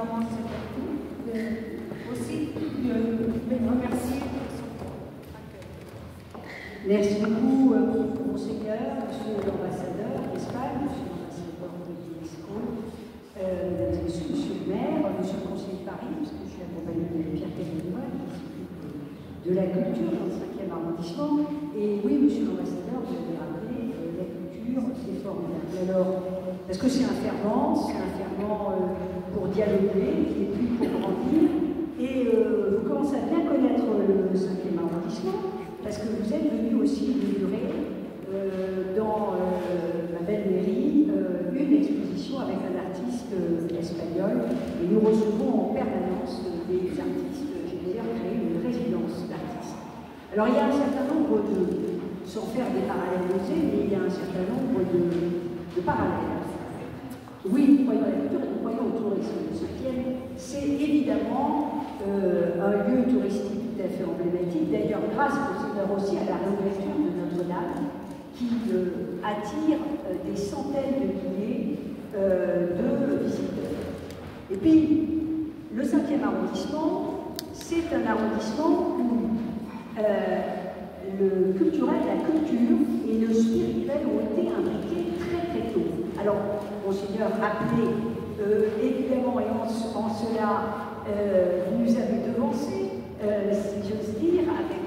Florence aussi de remercier pour son accueil. Merci beaucoup, Monseigneur, Monsieur l'ambassadeur d'Espagne, Monsieur l'ambassadeur de l'UNESCO, Mesdames et Messieurs, Monsieur le maire, Monsieur le conseiller de Paris, parce que je suis accompagnée de Pierre Pérénois, qui s'occupe de la culture dans le 5e arrondissement. Et oui, Monsieur l'ambassadeur, vous avez rappelé, la culture, c'est formidable. Alors, parce que c'est un ferment pour dialoguer, et puis pour grandir. Et vous commencez à bien connaître le 5e arrondissement, parce que vous êtes venu aussi inaugurer dans ma belle mairie une exposition avec un artiste espagnol. Et nous recevons en permanence des artistes. J'ai d'ailleurs créé une résidence d'artistes. Alors il y a un certain nombre de, sans faire des parallèles osés, mais il y a un certain nombre de parallèles. Oui, nous croyons à la culture et nous croyons au tourisme. Le 5e, c'est évidemment un lieu touristique tout à fait emblématique. D'ailleurs, grâce au Seigneur aussi à la réouverture de Notre-Dame, qui attire des centaines de milliers de visiteurs. Et puis, le 5e arrondissement, c'est un arrondissement où le culturel, la culture et le spirituel ont été imbriqués très très tôt. Alors, Monseigneur rappelait, évidemment, et en cela, vous nous avez devancé, si j'ose dire, avec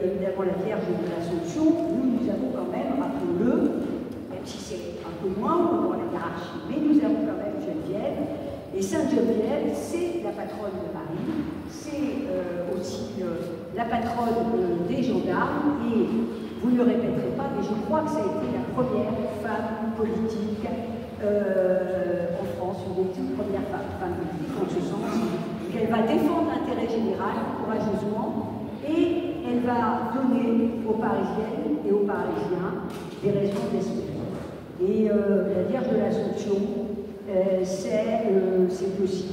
évidemment la Vierge de l'Assomption. Nous avons quand même, rappelons-le, même si c'est un peu moins dans la hiérarchie, mais nous avons quand même Geneviève. Et Sainte Geneviève, c'est la patronne de Paris, c'est aussi la patronne des gendarmes, et vous ne le répéterez pas, mais je crois que ça a été la première femme politique en France, une des toutes premières femmes politiques en ce sens, qu'elle va défendre l'intérêt général courageusement, et elle va donner aux Parisiennes et aux Parisiens des raisons d'espérer. Et la Vierge de l'Assomption, c'est aussi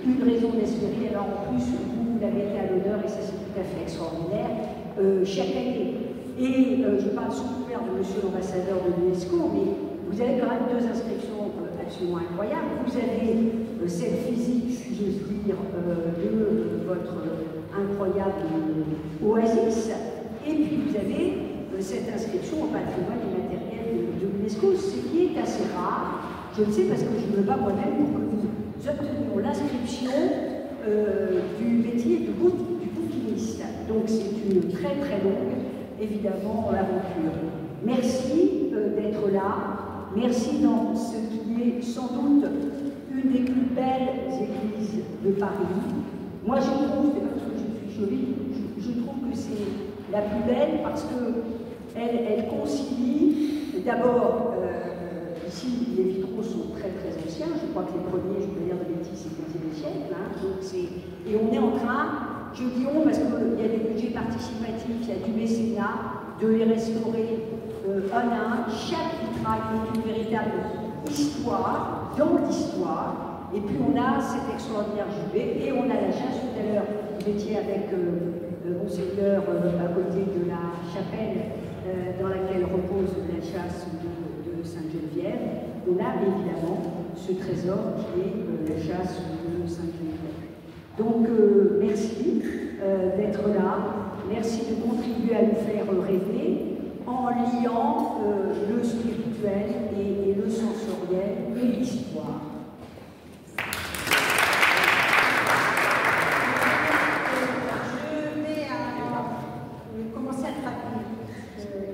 une raison d'espérer. Alors en plus, vous la mettez à l'honneur, et ça c'est tout à fait extraordinaire, chaque année. Et je parle sous couvert de Monsieur l'ambassadeur de l'UNESCO, mais vous avez quand même deux inscriptions absolument incroyables. Vous avez cette physique, si j'ose dire, de votre incroyable oasis, et puis vous avez cette inscription au patrimoine immatériel de l'UNESCO, ce qui est assez rare. Je le sais parce que je me bats moi-même pour que nous obtenions l'inscription du métier de bouquiniste. Donc c'est une très très longue, évidemment, aventure. Merci d'être là. Merci dans ce qui est sans doute une des plus belles églises de Paris. Moi je trouve, c'est parce que je suis jolie, je trouve que c'est la plus belle parce qu'elle concilie d'abord. Ici, les vitraux sont très très anciens, je crois que les premiers, je peux dire de bêtises, c'est le 15e siècle, hein, et on est en train, je dis on parce qu'il y a des budgets participatifs, il y a du mécénat, de les restaurer un à un. Chaque vitrail est une véritable histoire, dans l'histoire, et puis on a cet extraordinaire jubilé, et on a la chasse. Tout à l'heure, vous étiez avec Monseigneur à côté de la chapelle dans laquelle repose la chasse de Sainte-Geneviève. On a évidemment ce trésor qui est la chasse de Sainte-Geneviève. Donc merci d'être là, merci de contribuer à nous faire rêver en liant le spirituel et le sensoriel et l'histoire. Je vais commencer à traduire.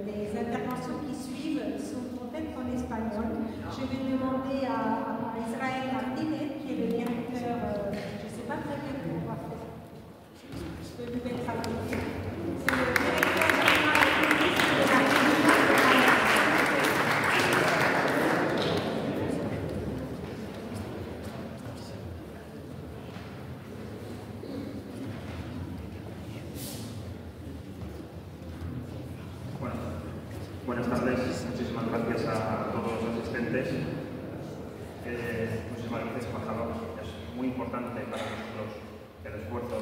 Les interventions qui suivent sont peut-être en espagnol. Je vais demander à Israël Martinez, qui est le directeur, je ne sais pas très bien comment on va faire. Je peux lui mettre à côté. C'est le directeur général de la Buenas tardes, muchísimas gracias a todos los asistentes. Muchísimas gracias, embajador. Es muy importante para nosotros el esfuerzo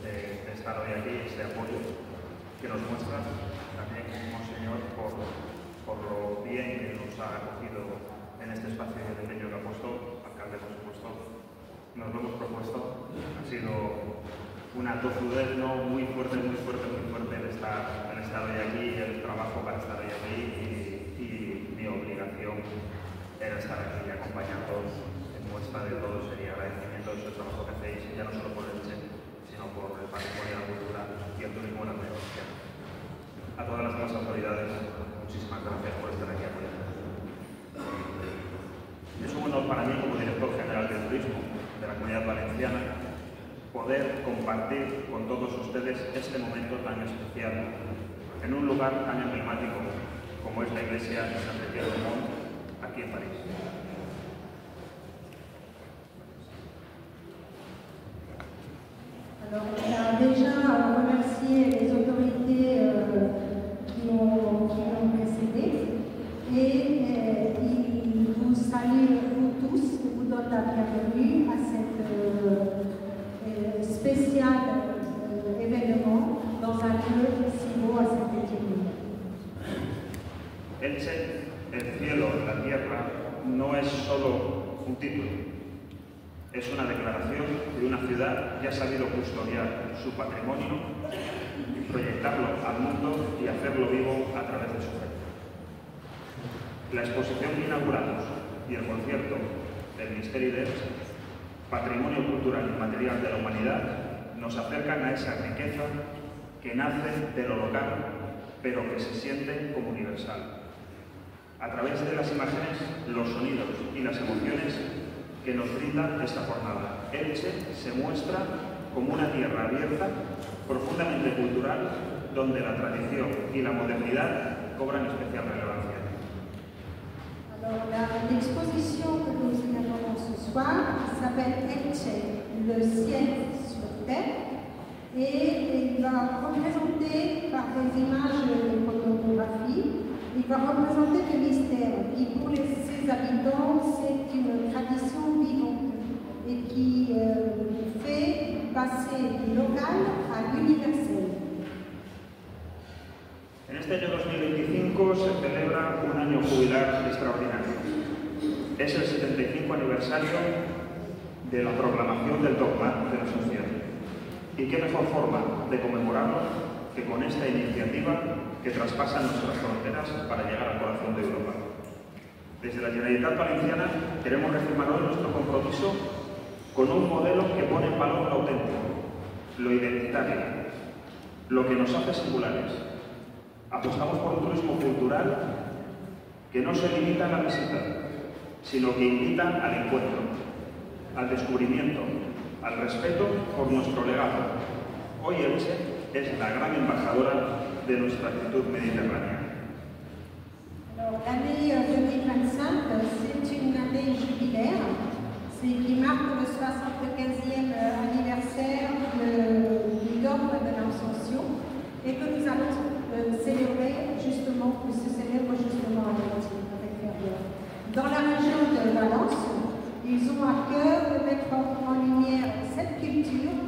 de estar hoy aquí, ese apoyo que nos muestra. También, Monseñor, por lo bien que nos ha acogido en este espacio de pequeño que ha puesto, alcalde, por supuesto. nos lo hemos propuesto. Ha sido una tozudez muy fuerte el estar hoy aquí, el trabajo para estar hoy aquí y mi obligación era estar aquí y acompañaros en muestra de todo sería agradecimiento de ese trabajo que hacéis, ya no solo por el Elche, sino por el patrimonio, la cultura y el turismo de la provincia. A todas las demás autoridades, muchísimas gracias por estar aquí apoyando. Es un honor para mí, como director general del turismo de la Comunidad Valenciana, poder compartir con todos ustedes este momento tan especial en un lugar tan emblemático como es la iglesia de Saint-Étienne-du-Mont, aquí en París. Alors, on a déjà remercié les autorités qui ont précédé et ils vous saluent vous tous et vous donnent la bienvenue à cette spécial événement dans un lieu si beau à Saint-Étienne. Elche, el cielo, la tierra, no es solo un título, es una declaración de una ciudad que ha sabido custodiar su patrimonio y proyectarlo al mundo y hacerlo vivo a través de su fe. La exposición que inauguramos y el concierto del Misteri d'Elche, Patrimonio Cultural y Material de la Humanidad, nos acercan a esa riqueza que nace de lo local, pero que se siente como universal. A través de las imágenes, los sonidos y las emociones que nos brinda esta jornada. Elche se muestra como una tierra abierta, profundamente cultural, donde la tradición y la modernidad cobran especial relevancia. Alors, l'exposition que nous inaugurons ce soir s'appelle Elche, le ciel sur terre, et il va représenter par des images de photographie, il va représenter le mystère qui pour ses habitants c'est une tradition vivante et qui fait passer du local à l'universel. En este año 2025 se celebra un año jubilar extraordinario. Es el 75 aniversario de la proclamación del dogma de la Asunción. ¿Y qué mejor forma de conmemorarlo que con esta iniciativa que traspasa nuestras fronteras para llegar al corazón de Europa? Desde la Generalitat Valenciana queremos reafirmar hoy nuestro compromiso con un modelo que pone en valor lo auténtico, lo identitario, lo que nos hace singulares. Apostamos por un turismo cultural que no se limita a la visita, sino que invita al encuentro, al descubrimiento, al respeto por nuestro legado. Hoy Elche es la gran embajadora de nuestra actitud mediterránea. L'année 2025, c'est une année jubilaire, qui marque le 75e anniversaire du dogme de l'Ascension et que nous allons célébrer justement, que se célèbre justement à l'extérieur. Dans la région de Valence, ils ont à cœur de mettre en lumière cette culture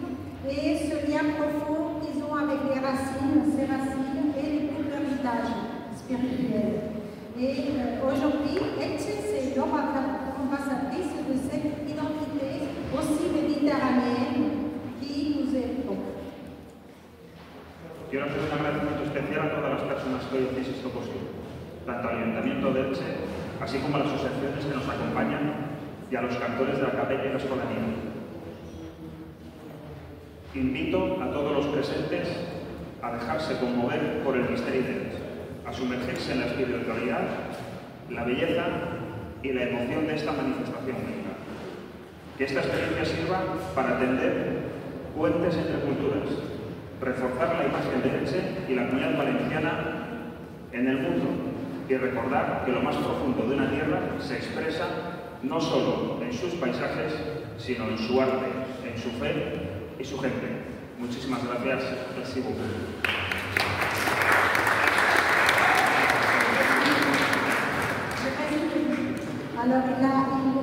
et ce lien profond qu'ils ont avec les racines, ces racines et tout leur héritage spirituel. Et aujourd'hui, Elche, c'est l'ambassadrice de cette identité aussi méditerranéenne qui nous est propre. Quiero hacer un agradecimiento especial a todas las personas que hoy hacéis esto posible, tanto al Ayuntamiento de Elche, así como a las asociaciones que nos acompañan y a los cantores de la capella y la escolanía. Invito a todos los presentes a dejarse conmover por el Misteri d'Elche, a sumergirse en la espiritualidad, la belleza y la emoción de esta manifestación única. Que esta experiencia sirva para tender puentes entre culturas, reforzar la imagen de Elche y la Comunidad Valenciana en el mundo y recordar que lo más profundo de una tierra se expresa no solo en sus paisajes, sino en su arte, en su fe y su gente. Muchísimas gracias. Merci beaucoup. Alors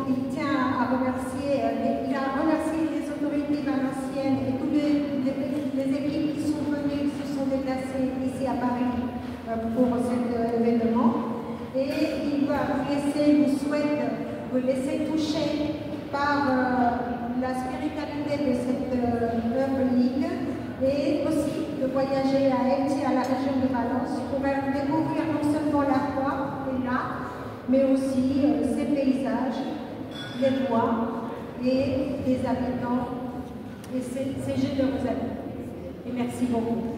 il tient à remercier, il a remercié les autorités valenciennes et toutes les équipes qui sont venues, qui se sont déplacées ici à Paris pour cet événement. Et il va vous souhaite vous laisser toucher par la voyager à Aix et à la région de Valence pour découvrir non seulement la foi et l'art, mais aussi ses paysages, les bois et les habitants et ses généreux habitants. Et merci beaucoup.